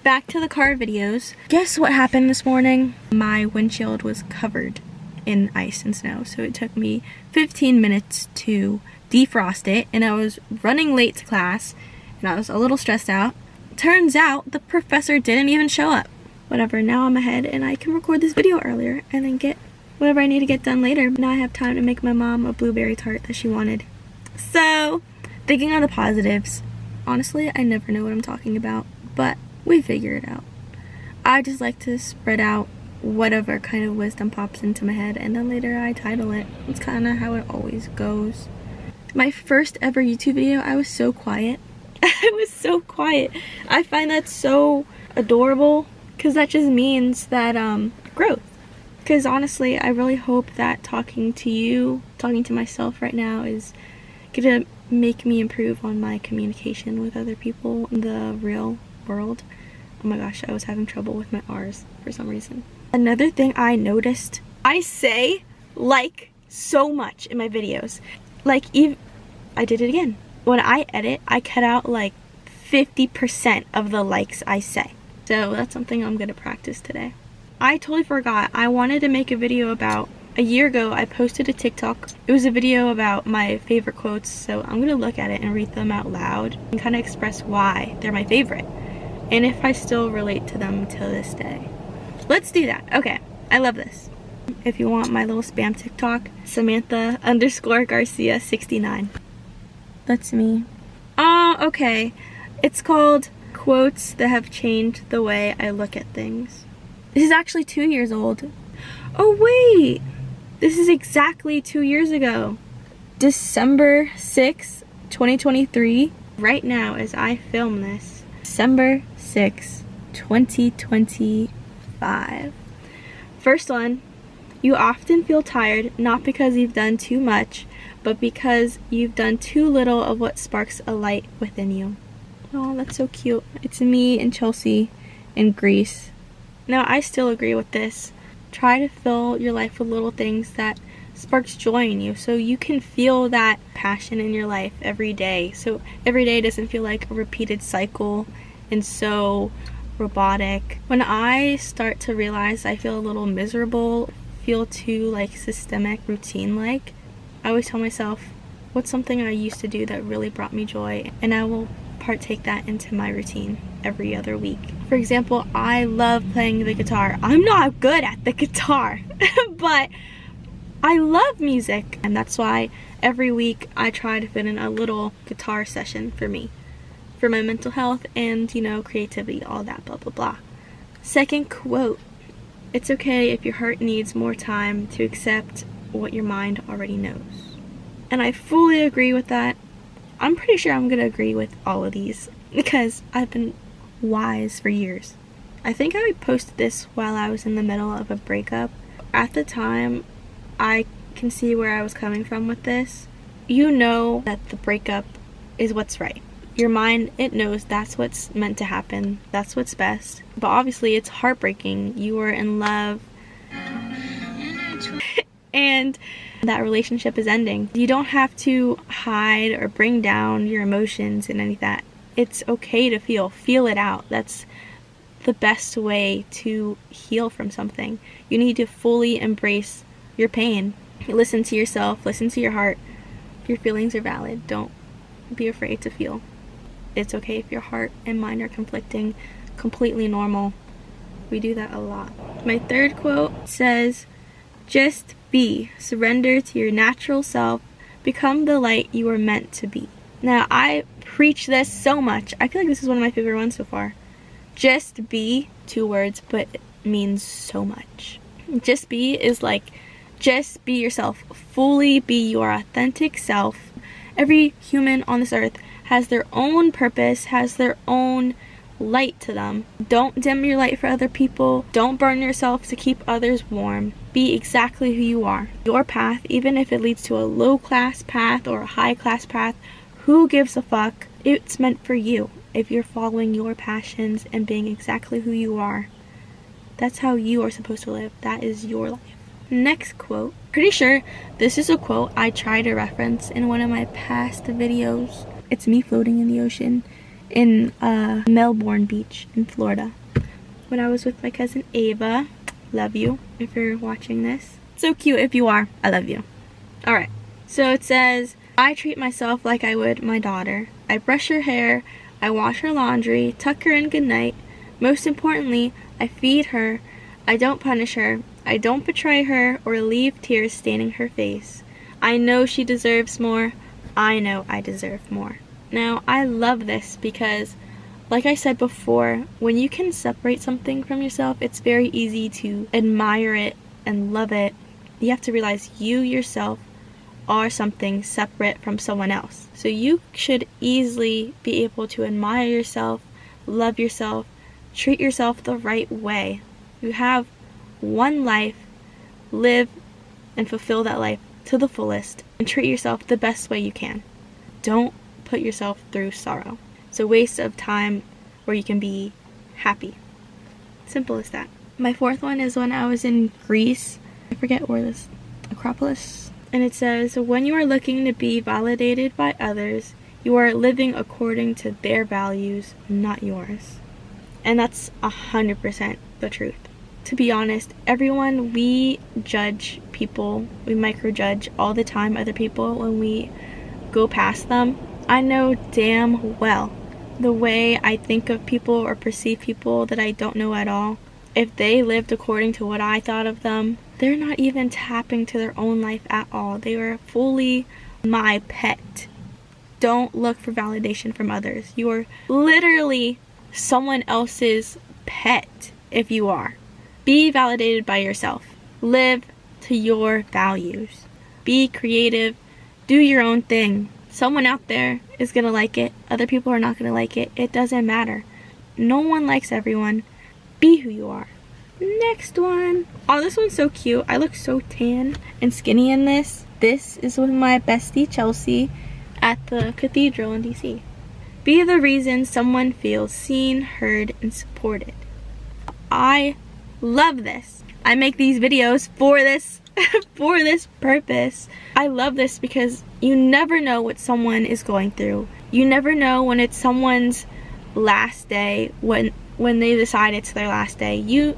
back to the car videos. Guess what happened this morning? My windshield was covered in ice and snow, so it took me 15 minutes to defrost it, and I was running late to class, and I was a little stressed out. Turns out the professor didn't even show up. Whatever, now I'm ahead and I can record this video earlier and then get whatever I need to get done later. Now I have time to make my mom a blueberry tart that she wanted. So, thinking of the positives, honestly, I never know what I'm talking about, but we figure it out. I just like to spread out whatever kind of wisdom pops into my head, and then later I title it. It's kind of how it always goes. My first ever YouTube video, I was so quiet. I was so quiet. I find that so adorable, because that just means that growth. Because honestly, I really hope that talking to you, talking to myself right now is gonna make me improve on my communication with other people in the real world. Oh my gosh, I was having trouble with my R's for some reason. Another thing I noticed, I say like so much in my videos. Like, even I did it again. When I edit, I cut out like 50% of the likes I say. So that's something I'm gonna practice today. I totally forgot. I wanted to make a video about, a year ago I posted a TikTok. It was a video about my favorite quotes, so I'm gonna look at it and read them out loud and kind of express why they're my favorite and if I still relate to them to this day. Let's do that. Okay, I love this. If you want my little spam TikTok, Samantha_Garcia69. That's me. Oh, okay. It's called Quotes That Have Changed the Way I Look at Things. This is actually 2 years old. Oh wait, this is exactly 2 years ago. December 6th, 2023. Right now as I film this, December 6th, 2025. First one, you often feel tired not because you've done too much, but because you've done too little of what sparks a light within you. Oh, that's so cute. It's me and Chelsea in Greece. Now, I still agree with this. Try to fill your life with little things that sparks joy in you, so you can feel that passion in your life every day. So every day doesn't feel like a repeated cycle and so robotic. When I start to realize I feel a little miserable, feel too like systemic, routine-like, I always tell myself, what's something I used to do that really brought me joy? And I will partake that into my routine every other week. For example, I love playing the guitar. I'm not good at the guitar, but I love music. And that's why every week I try to fit in a little guitar session for me, for my mental health and, you know, creativity, all that blah, blah, blah. Second quote, it's okay if your heart needs more time to accept what your mind already knows. And I fully agree with that. I'm pretty sure I'm gonna agree with all of these because I've been wise for years. I think I posted this while I was in the middle of a breakup. At the time, I can see where I was coming from with this. You know that the breakup is what's right. Your mind, it knows that's what's meant to happen. That's what's best. But obviously it's heartbreaking. You were in love and that relationship is ending. You don't have to hide or bring down your emotions and any of that. It's okay to feel it out. That's the best way to heal from something. You need to fully embrace your pain. Listen to yourself, listen to your heart. Your feelings are valid. Don't be afraid to feel. It's okay if your heart and mind are conflicting. Completely normal. We do that a lot. My third quote says, just be. Surrender to your natural self. Become the light you were meant to be. Now, I preach this so much. I feel like this is one of my favorite ones so far. Just be, 2 words, but it means so much. Just be is like, just be yourself. Fully be your authentic self. Every human on this earth has their own purpose, has their own light to them. Don't dim your light for other people. Don't burn yourself to keep others warm. Be exactly who you are. Your path, even if it leads to a low-class path or a high-class path, who gives a fuck? It's meant for you. If you're following your passions and being exactly who you are, that's how you are supposed to live. That is your life. Next quote. Pretty sure this is a quote I tried to reference in one of my past videos. It's me floating in the ocean in Melbourne Beach in Florida when I was with my cousin Ava. Love you if you're watching this. So cute if you are. I love you. Alright, so it says, I treat myself like I would my daughter. I brush her hair, I wash her laundry, tuck her in goodnight. Most importantly, I feed her. I don't punish her. I don't betray her or leave tears staining her face. I know she deserves more. I know I deserve more. Now, I love this because, like I said before, when you can separate something from yourself, it's very easy to admire it and love it. You have to realize you yourself are something separate from someone else. So you should easily be able to admire yourself, love yourself, treat yourself the right way. You have one life, live and fulfill that life to the fullest and treat yourself the best way you can. Don't put yourself through sorrow. It's a waste of time where you can be happy. Simple as that. My fourth one is when I was in Greece. I forget where this, Acropolis. And it says, when you are looking to be validated by others, you are living according to their values, not yours. And that's 100% the truth. To be honest, everyone, we judge people, we microjudge all the time other people when we go past them. I know damn well the way I think of people or perceive people that I don't know at all. If they lived according to what I thought of them, they're not even tapping to their own life at all. They were fully my pet. Don't look for validation from others. You are literally someone else's pet if you are. Be validated by yourself. Live to your values. Be creative. Do your own thing. Someone out there is going to like it. Other people are not going to like it. It doesn't matter. No one likes everyone. Be who you are. Next one. Oh, this one's so cute. I look so tan and skinny in this. This is with my bestie Chelsea at the cathedral in DC. Be the reason someone feels seen, heard, and supported. I love this. I make these videos for this for this purpose. I love this because you never know what someone is going through. You never know when it's someone's last day, when they decide it's their last day. You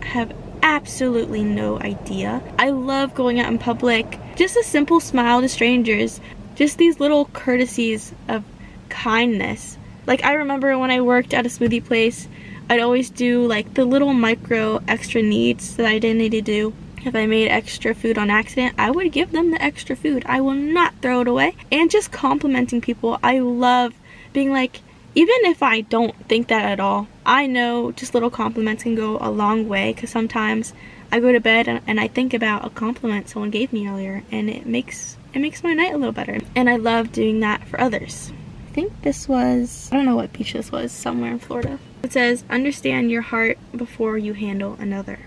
have absolutely no idea. I love going out in public. Just a simple smile to strangers. Just these little courtesies of kindness. Like, I remember when I worked at a smoothie place, I'd always do like the little micro extra needs that I didn't need to do. If I made extra food on accident, I would give them the extra food. I will not throw it away. And just complimenting people. I love being like, even if I don't think that at all, I know just little compliments can go a long way, because sometimes I go to bed and I think about a compliment someone gave me earlier, and it makes my night a little better. And I love doing that for others. I think this was, I don't know what beach this was, somewhere in Florida. It says, understand your heart before you handle another.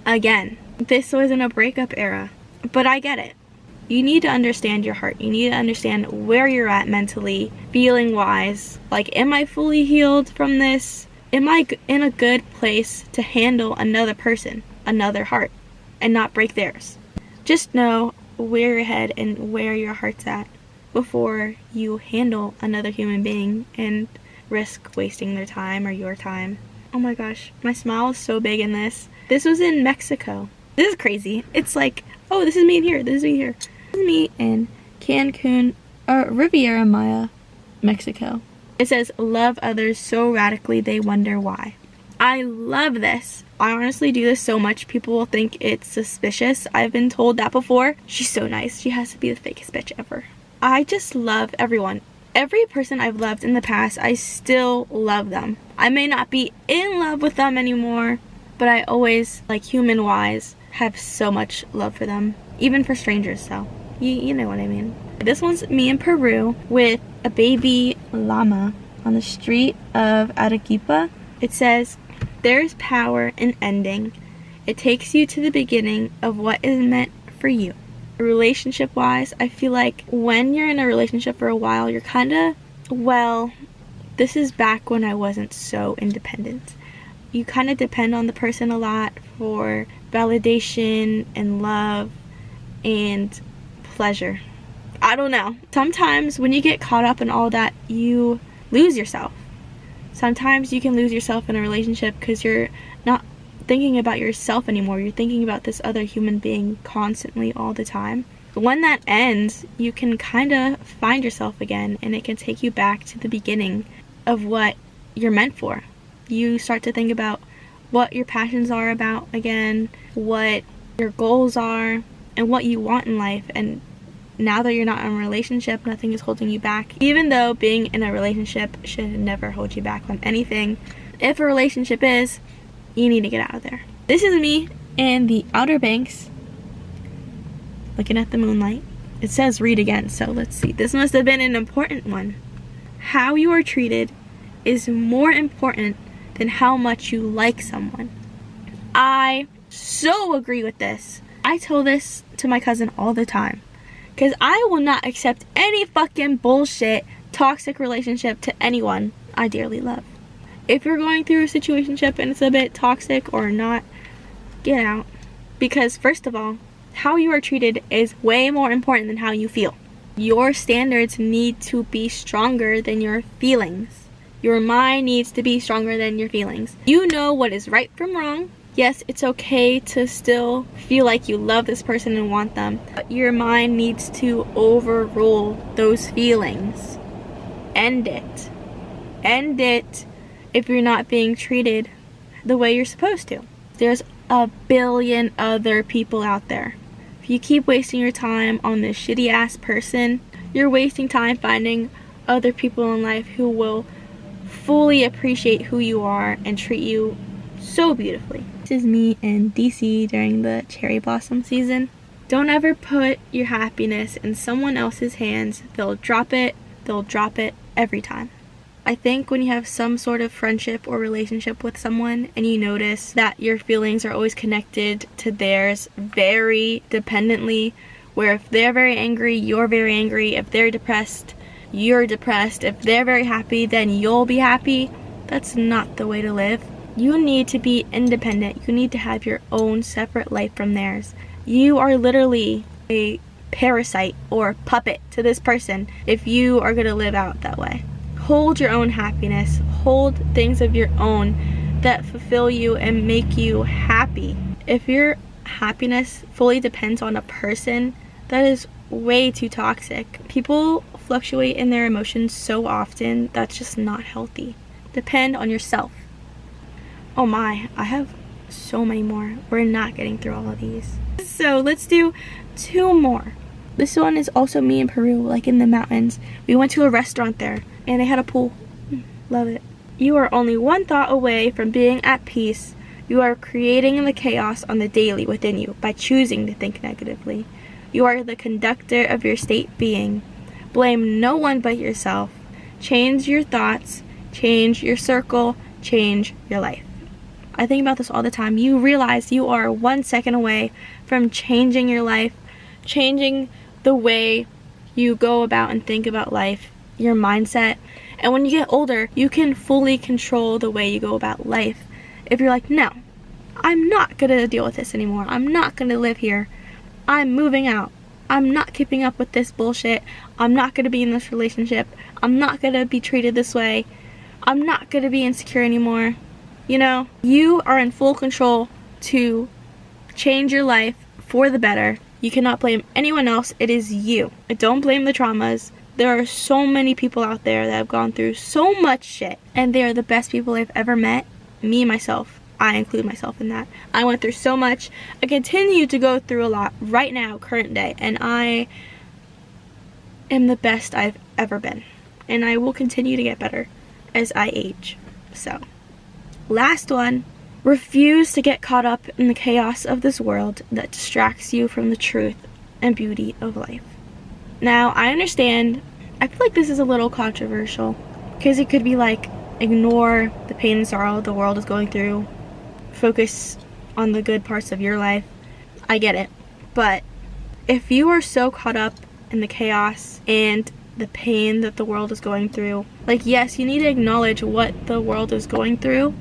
Again, this was in a breakup era, but I get it. You need to understand your heart. You need to understand where you're at mentally, feeling wise. Like, am I fully healed from this? Am I in a good place to handle another person, another heart, and not break theirs? Just know where your head and where your heart's at before you handle another human being and risk wasting their time or your time. Oh my gosh, my smile is so big in this. This was in Mexico. This is crazy. It's like, oh, this is me in here, this is me here. This is me in Cancun, or Riviera Maya, Mexico. It says, love others so radically they wonder why. I love this. I honestly do this so much, people will think it's suspicious. I've been told that before. She's so nice. She has to be the fakest bitch ever. I just love everyone. Every person I've loved in the past, I still love them. I may not be in love with them anymore, but I always, like, human-wise, have so much love for them. Even for strangers, so you know what I mean. This one's me in Peru with a baby llama on the street of Arequipa. It says, there's power in ending. It takes you to the beginning of what is meant for you. Relationship wise, I feel like when you're in a relationship for a while, you're kind of, well, this is back when I wasn't so independent. You kind of depend on the person a lot for validation and love and pleasure. I don't know. Sometimes when you get caught up in all that, you lose yourself. Sometimes you can lose yourself in a relationship because you're not thinking about yourself anymore. You're thinking about this other human being constantly all the time. When that ends, you can kind of find yourself again, and it can take you back to the beginning of what you're meant for. You start to think about what your passions are about again, what your goals are, and what you want in life. And now that you're not in a relationship, nothing is holding you back. Even though being in a relationship should never hold you back on anything, if a relationship is, you need to get out of there. This is me in the Outer Banks, looking at the moonlight. It says read again, so let's see. This must have been an important one. How you are treated is more important than how much you like someone. I so agree with this. I tell this to my cousin all the time, because I will not accept any fucking bullshit toxic relationship to anyone I dearly love. If you're going through a situationship and it's a bit toxic or not, get out. Because first of all, how you are treated is way more important than how you feel. Your standards need to be stronger than your feelings. Your mind needs to be stronger than your feelings. You know what is right from wrong. Yes, it's okay to still feel like you love this person and want them, but your mind needs to overrule those feelings. End it. End it if you're not being treated the way you're supposed to. There's a billion other people out there. If you keep wasting your time on this shitty ass person, you're wasting time finding other people in life who will fully appreciate who you are and treat you so beautifully. This is me in DC during the cherry blossom season. Don't ever put your happiness in someone else's hands. They'll drop it every time. I think when you have some sort of friendship or relationship with someone and you notice that your feelings are always connected to theirs very dependently, where if they're very angry, you're very angry. If they're depressed, you're depressed. If they're very happy, then you'll be happy. That's not the way to live. You need to be independent. You need to have your own separate life from theirs. You are literally a parasite or puppet to this person if you are going to live out that way. Hold your own happiness. Hold things of your own that fulfill you and make you happy. If your happiness fully depends on a person, that is way too toxic. People fluctuate in their emotions so often, that's just not healthy. Depend on yourself. Oh my, I have so many more. We're not getting through all of these. So let's do 2 more. This one is also me in Peru, like in the mountains. We went to a restaurant there and they had a pool. Love it. You are only one thought away from being at peace. You are creating the chaos on the daily within you by choosing to think negatively. You are the conductor of your state being. Blame no one but yourself. Change your thoughts, change your circle, change your life. I think about this all the time. You realize you are 1 second away from changing your life, changing the way you go about and think about life, your mindset. And when you get older, you can fully control the way you go about life. If you're like, no, I'm not gonna deal with this anymore. I'm not gonna live here. I'm moving out. I'm not keeping up with this bullshit. I'm not gonna be in this relationship. I'm not gonna be treated this way. I'm not gonna be insecure anymore. You know, you are in full control to change your life for the better. You cannot blame anyone else. It is you. Don't blame the traumas. There are so many people out there that have gone through so much shit, and they are the best people I've ever met. Me, myself, I include myself in that. I went through so much. I continue to go through a lot right now, current day, and I am the best I've ever been. And I will continue to get better as I age. So, last one. Refuse to get caught up in the chaos of this world that distracts you from the truth and beauty of life. Now, I understand, I feel like this is a little controversial, because it could be like, ignore the pain and sorrow the world is going through, focus on the good parts of your life. I get it. But if you are so caught up in the chaos and the pain that the world is going through, like, yes, you need to acknowledge what the world is going through,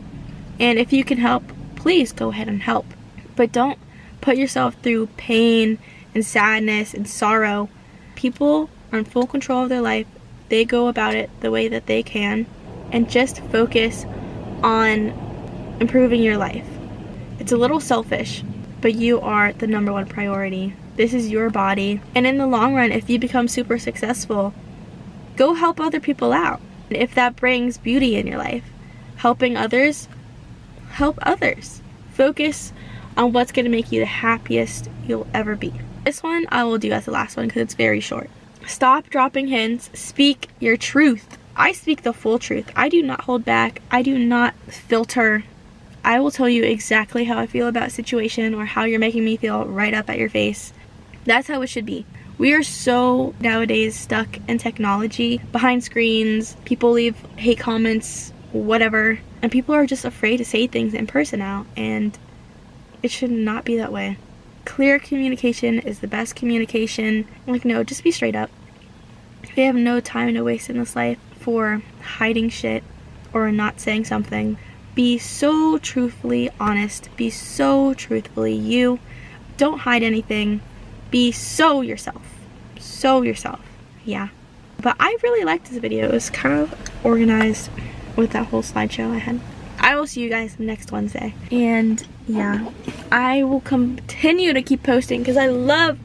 and if you can help, please go ahead and help. But don't put yourself through pain and sadness and sorrow. People are in full control of their life. they go about it the way that they can, and just focus on improving your life. It's a little selfish, but you are the number one priority. This is your body, and in the long run, if you become super successful, go help other people out. If that brings beauty in your life, helping others, help others. Focus on what's going to make you the happiest you'll ever be. This one I will do as the last one because it's very short. Stop dropping hints. Speak your truth. I speak the full truth. I do not hold back. I do not filter. I will tell you exactly how I feel about a situation or how you're making me feel right up at your face. That's how it should be. We are so nowadays stuck in technology, behind screens, people leave hate comments, whatever, and people are just afraid to say things in person now, and it should not be that way. Clear communication is the best communication. Like, no, just be straight up. We have no time to waste in this life for hiding shit or not saying something. Be so truthfully honest. Be so truthfully you. Don't hide anything. Be so yourself. So yourself. Yeah. But I really liked this video. It was kind of organized with that whole slideshow I had. I will see you guys next Wednesday. And yeah, I will continue to keep posting because I love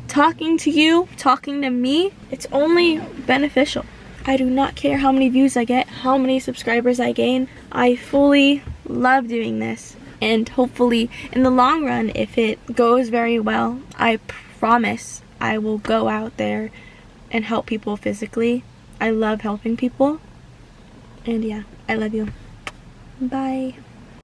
talking to you, talking to me. It's only beneficial. I do not care how many views I get, how many subscribers I gain. I fully love doing this. And hopefully in the long run, if it goes very well, I promise I will go out there and help people physically. I love helping people. And yeah, I love you. Bye.